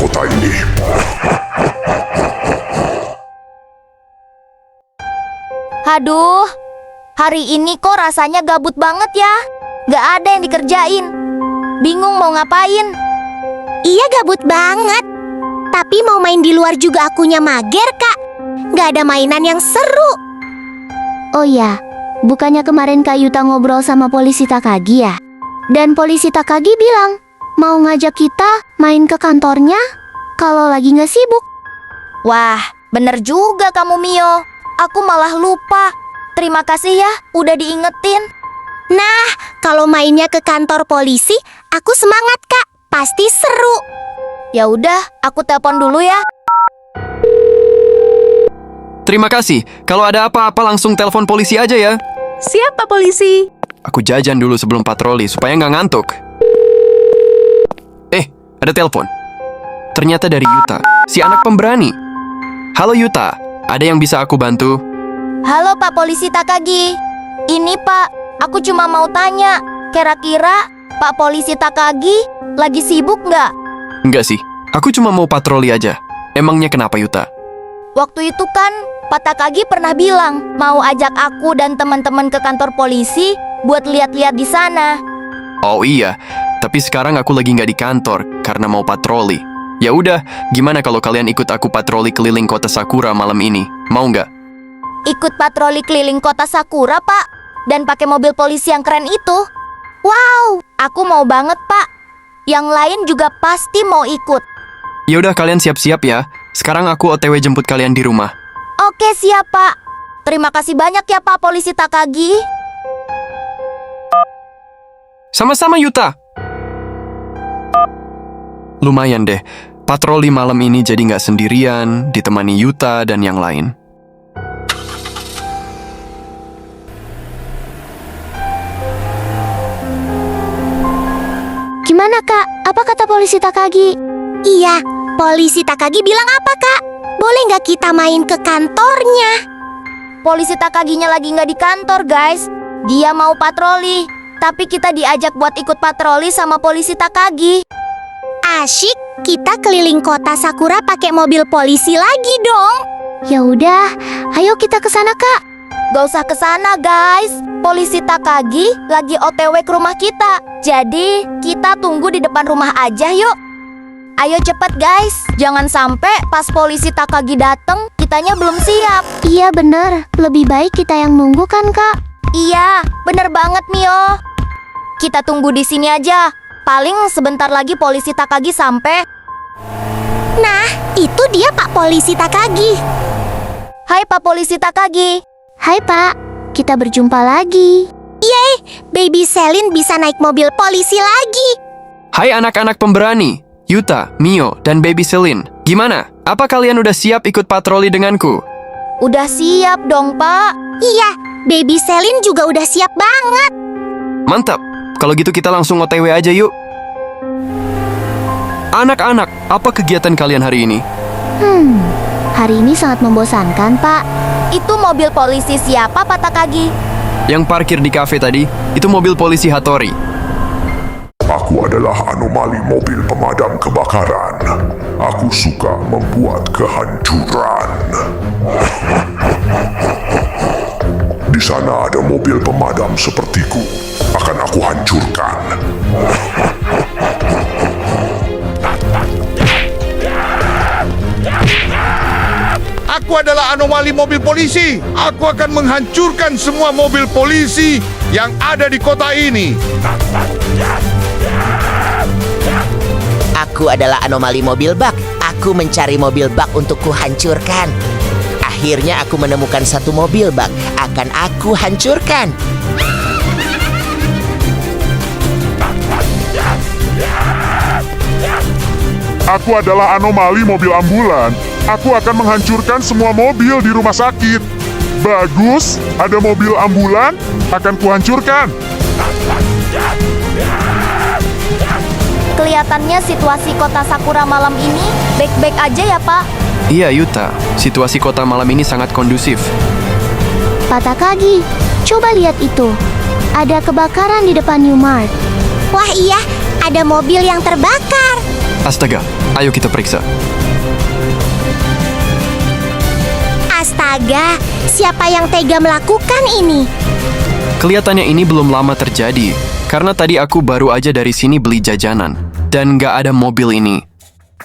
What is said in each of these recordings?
kota ini. Aduh, hari ini kok rasanya gabut banget ya. Gak ada yang dikerjain. Bingung mau ngapain. Iya gabut banget. Tapi mau main di luar juga akunya mager, Kak. Gak ada mainan yang seru. Oh ya, bukannya kemarin Kak Yuta ngobrol sama polisi Takagi ya? Dan polisi Takagi bilang mau ngajak kita main ke kantornya kalau lagi nggak sibuk. Wah, bener juga kamu Mio. Aku malah lupa. Terima kasih ya, udah diingetin. Nah, kalau mainnya ke kantor polisi, aku semangat, Kak. Pasti seru. Ya udah, aku telepon dulu ya. Terima kasih. Kalau ada apa-apa langsung telepon polisi aja ya. Siap, Pak Polisi. Aku jajan dulu sebelum patroli supaya nggak ngantuk. Ada telepon. Ternyata dari Yuta, si anak pemberani. Halo Yuta, ada yang bisa aku bantu? Halo Pak Polisi Takagi. Ini Pak, aku cuma mau tanya. Kira-kira Pak Polisi Takagi lagi sibuk nggak? Enggak sih, aku cuma mau patroli aja. Emangnya kenapa Yuta? Waktu itu kan Pak Takagi pernah bilang mau ajak aku dan teman-teman ke kantor polisi buat lihat-lihat di sana. Oh iya, tapi sekarang aku lagi nggak di kantor karena mau patroli. Ya udah, gimana kalau kalian ikut aku patroli keliling kota Sakura malam ini? Mau nggak? Ikut patroli keliling kota Sakura, Pak. Dan pakai mobil polisi yang keren itu. Wow, aku mau banget, Pak. Yang lain juga pasti mau ikut. Ya udah kalian siap-siap ya. Sekarang aku OTW jemput kalian di rumah. Oke, siap, Pak. Terima kasih banyak ya, Pak Polisi Takagi. Sama-sama Yuta. Lumayan deh, patroli malam ini jadi nggak sendirian, ditemani Yuta dan yang lain. Gimana Kak? Apa kata polisi Takagi? Iya, polisi Takagi bilang apa, Kak? Boleh nggak kita main ke kantornya? Polisi Takaginya lagi nggak di kantor, guys. Dia mau patroli. Tapi kita diajak buat ikut patroli sama polisi Takagi. Asyik, kita keliling kota Sakura pakai mobil polisi lagi dong. Ya udah, ayo kita ke sana Kak. Gak usah ke sana, guys. Polisi Takagi lagi OTW ke rumah kita. Jadi, kita tunggu di depan rumah aja yuk. Ayo cepet, guys. Jangan sampai pas polisi Takagi dateng, kitanya belum siap. Iya bener, lebih baik kita yang nunggu kan Kak? Iya, bener banget, Mio. Kita tunggu di sini aja. Paling sebentar lagi polisi Takagi sampai. Nah, itu dia Pak Polisi Takagi. Hai Pak Polisi Takagi. Hai Pak, kita berjumpa lagi. Yeay, Baby Selin bisa naik mobil polisi lagi. Hai anak-anak pemberani, Yuta, Mio, dan Baby Selin. Gimana? Apa kalian udah siap ikut patroli denganku? Udah siap dong, Pak. Iya, Baby Selin juga udah siap banget. Mantap, kalau gitu kita langsung OTW aja yuk. Anak-anak, apa kegiatan kalian hari ini? Hari ini sangat membosankan Pak. Itu mobil polisi siapa, Pak Takagi? Yang parkir di kafe tadi, itu mobil polisi Hattori. Aku adalah anomali mobil pemadam kebakaran. Aku suka membuat kehancuran. Di sana ada mobil pemadam sepertiku. Akan aku hancurkan. Aku adalah anomali mobil polisi. Aku akan menghancurkan semua mobil polisi yang ada di kota ini. Aku adalah anomali mobil bak. Aku mencari mobil bak untuk kuhancurkan. Akhirnya aku menemukan satu mobil bak. Akan aku hancurkan. Aku adalah anomali mobil ambulan. Aku akan menghancurkan semua mobil di rumah sakit. Bagus, ada mobil ambulan, akan kuhancurkan. Kelihatannya situasi kota Sakura malam ini baik-baik aja ya, Pak. Iya Yuta, situasi kota malam ini sangat kondusif. Pak Takagi, coba lihat itu. Ada kebakaran di depan New Mart. Wah iya, ada mobil yang terbakar. Astaga, Ayo kita periksa. Astaga, siapa yang tega melakukan ini? Kelihatannya ini belum lama terjadi, karena tadi aku baru aja dari sini beli jajanan, dan nggak ada mobil ini.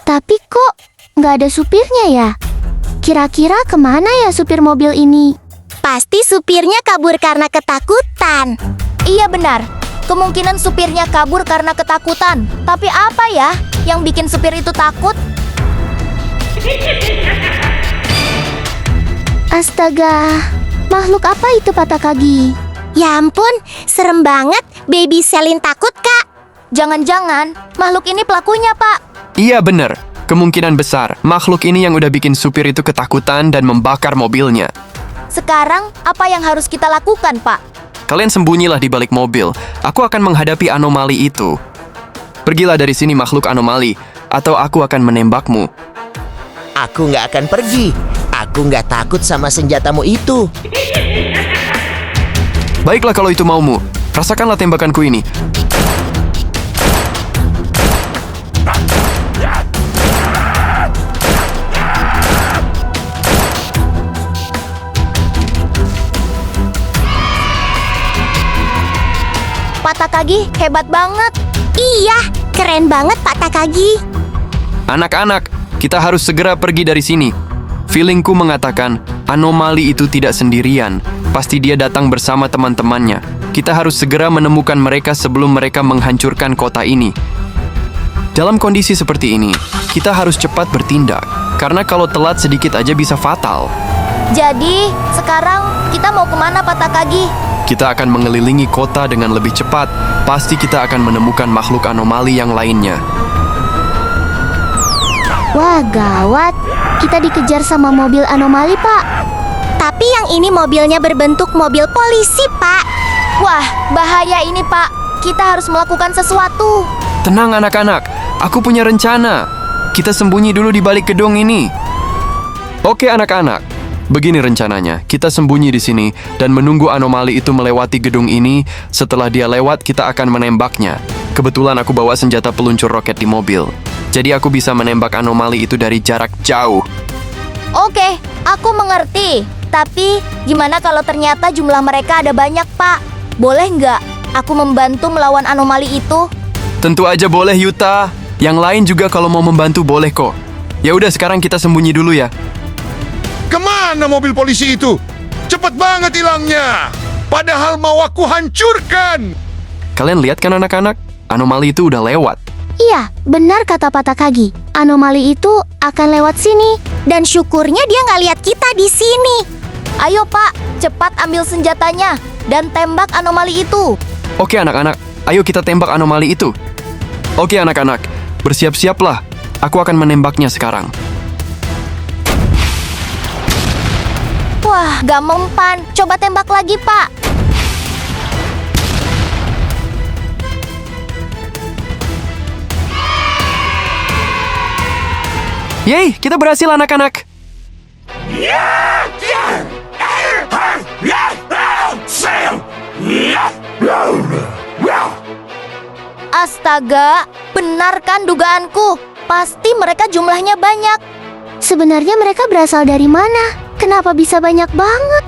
Tapi kok nggak ada supirnya ya? Kira-kira kemana ya supir mobil ini? Pasti supirnya kabur karena ketakutan. Iya benar, kemungkinan supirnya kabur karena ketakutan. Tapi apa ya yang bikin supir itu takut? Astaga, makhluk apa itu Patakagi? Ya ampun, serem banget. Baby Selin takut, Kak. Jangan-jangan makhluk ini pelakunya, Pak. Iya bener, kemungkinan besar makhluk ini yang udah bikin supir itu ketakutan dan membakar mobilnya. Sekarang apa yang harus kita lakukan, Pak? Kalian sembunyilah di balik mobil. Aku akan menghadapi anomali itu. Pergilah dari sini makhluk anomali, atau aku akan menembakmu. Aku nggak akan pergi. Aku nggak takut sama senjatamu itu. Baiklah kalau itu maumu. Rasakanlah tembakanku ini. Pak Takagi hebat banget. Iya, keren banget Pak Takagi. Anak-anak, kita harus segera pergi dari sini. Feelingku mengatakan, anomali itu tidak sendirian. Pasti dia datang bersama teman-temannya. Kita harus segera menemukan mereka sebelum mereka menghancurkan kota ini. Dalam kondisi seperti ini, kita harus cepat bertindak. Karena kalau telat sedikit aja bisa fatal. Jadi, sekarang kita mau kemana, Pak Takagi? Kita akan mengelilingi kota dengan lebih cepat. Pasti kita akan menemukan makhluk anomali yang lainnya. Wah, gawat. Kita dikejar sama mobil anomali, Pak. Tapi yang ini mobilnya berbentuk mobil polisi, Pak. Wah, bahaya ini, Pak. Kita harus melakukan sesuatu. Tenang anak-anak, aku punya rencana. Kita sembunyi dulu di balik gedung ini. Oke anak-anak. Begini rencananya, kita sembunyi di sini dan menunggu anomali itu melewati gedung ini. Setelah dia lewat, kita akan menembaknya. Kebetulan aku bawa senjata peluncur roket di mobil. Jadi aku bisa menembak anomali itu dari jarak jauh. Oke, aku mengerti. Tapi, gimana kalau ternyata jumlah mereka ada banyak, Pak? Boleh nggak aku membantu melawan anomali itu? Tentu aja boleh, Yuta. Yang lain juga kalau mau membantu boleh kok. Ya udah sekarang kita sembunyi dulu ya. Kemana mobil polisi itu? Cepet banget hilangnya. Padahal mau aku hancurkan. Kalian lihat kan anak-anak? Anomali itu udah lewat. Iya, benar kata Patakagi. Anomali itu akan lewat sini. Dan syukurnya dia nggak lihat kita di sini. Ayo, Pak, cepat ambil senjatanya dan tembak anomali itu. Oke anak-anak, ayo kita tembak anomali itu. Oke anak-anak, bersiap-siaplah. Aku akan menembaknya sekarang. Wah, gak mempan. Coba tembak lagi, Pak. Yeay, kita berhasil anak-anak. Astaga, benar kan dugaanku? Pasti mereka jumlahnya banyak. Sebenarnya mereka berasal dari mana? Kenapa bisa banyak banget?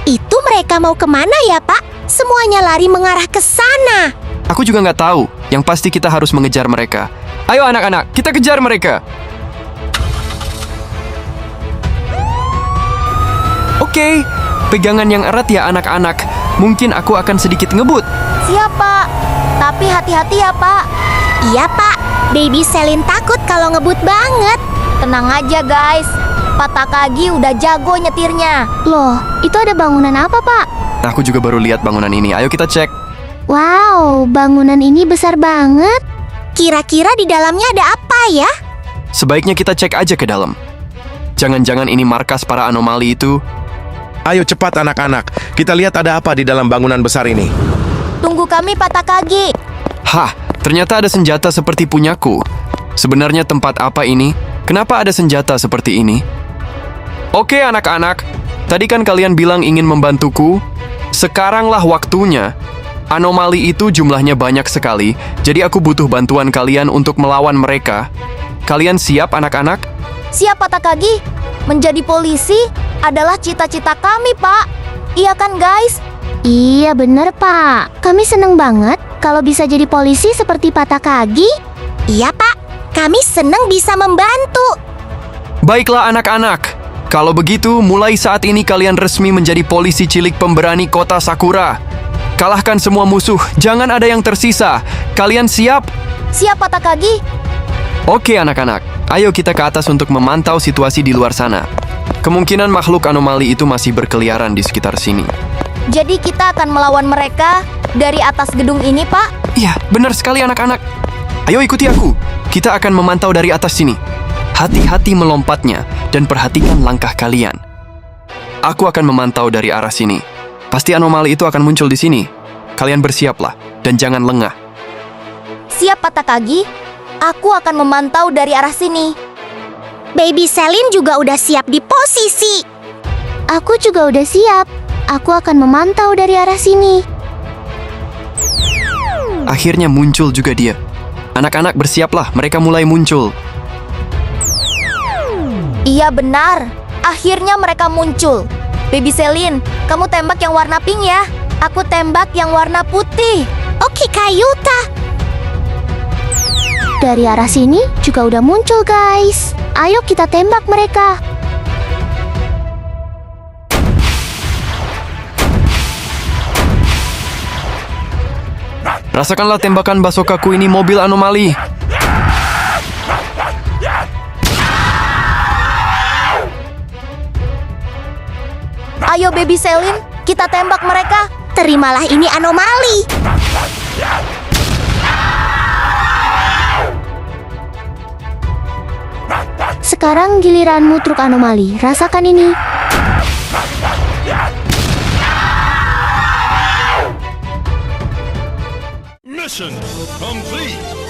Itu mereka mau kemana ya, Pak? Semuanya lari mengarah ke sana. Aku juga nggak tahu. Yang pasti kita harus mengejar mereka. Ayo anak-anak, kita kejar mereka. Oke, pegangan yang erat ya anak-anak. Mungkin aku akan sedikit ngebut. Siap, Pak. Tapi hati-hati ya, Pak. Iya, Pak. Baby Selin takut kalau ngebut banget. Tenang aja, guys. Pak Takagi udah jago nyetirnya. Loh, itu ada bangunan apa, Pak? Aku juga baru lihat bangunan ini. Ayo kita cek. Wow, bangunan ini besar banget. Kira-kira di dalamnya ada apa ya? Sebaiknya kita cek aja ke dalam. Jangan-jangan ini markas para anomali itu. Ayo cepat anak-anak, kita lihat ada apa di dalam bangunan besar ini. Tunggu kami, Pak Takagi. Hah, ternyata ada senjata seperti punyaku. Sebenarnya tempat apa ini? Kenapa ada senjata seperti ini? Oke anak-anak, tadi kan kalian bilang ingin membantuku. Sekaranglah waktunya. Anomali itu jumlahnya banyak sekali, jadi aku butuh bantuan kalian untuk melawan mereka. Kalian siap anak-anak? Siapa Takagi? Menjadi polisi adalah cita-cita kami, Pak. Iya kan, guys? Iya bener Pak. Kami seneng banget kalau bisa jadi polisi seperti Pak Takagi. Iya Pak, kami senang bisa membantu. Baiklah anak-anak. Kalau begitu, mulai saat ini kalian resmi menjadi polisi cilik pemberani kota Sakura. Kalahkan semua musuh, jangan ada yang tersisa. Kalian siap? Siapa Takagi? Oke anak-anak, ayo kita ke atas untuk memantau situasi di luar sana. Kemungkinan makhluk anomali itu masih berkeliaran di sekitar sini. Jadi kita akan melawan mereka dari atas gedung ini, Pak? Iya, benar sekali anak-anak. Ayo ikuti aku. Kita akan memantau dari atas sini. Hati-hati melompatnya dan perhatikan langkah kalian. Aku akan memantau dari arah sini. Pasti anomali itu akan muncul di sini. Kalian bersiaplah dan jangan lengah. Siap, Pak Takagi. Aku akan memantau dari arah sini. Baby Selin juga udah siap di posisi. Aku juga udah siap. Aku akan memantau dari arah sini. Akhirnya muncul juga dia. Anak-anak bersiaplah, mereka mulai muncul. Iya benar. Akhirnya mereka muncul. Baby Selin, kamu tembak yang warna pink ya. Aku tembak yang warna putih. Oke Kak Yuta. Dari arah sini juga udah muncul guys. Ayo kita tembak mereka. Rasakanlah tembakan basokaku ini mobil anomali. Ayo Baby Selin, kita tembak mereka. Terimalah ini anomali. Sekarang giliranmu truk anomali. Rasakan ini. Mission complete.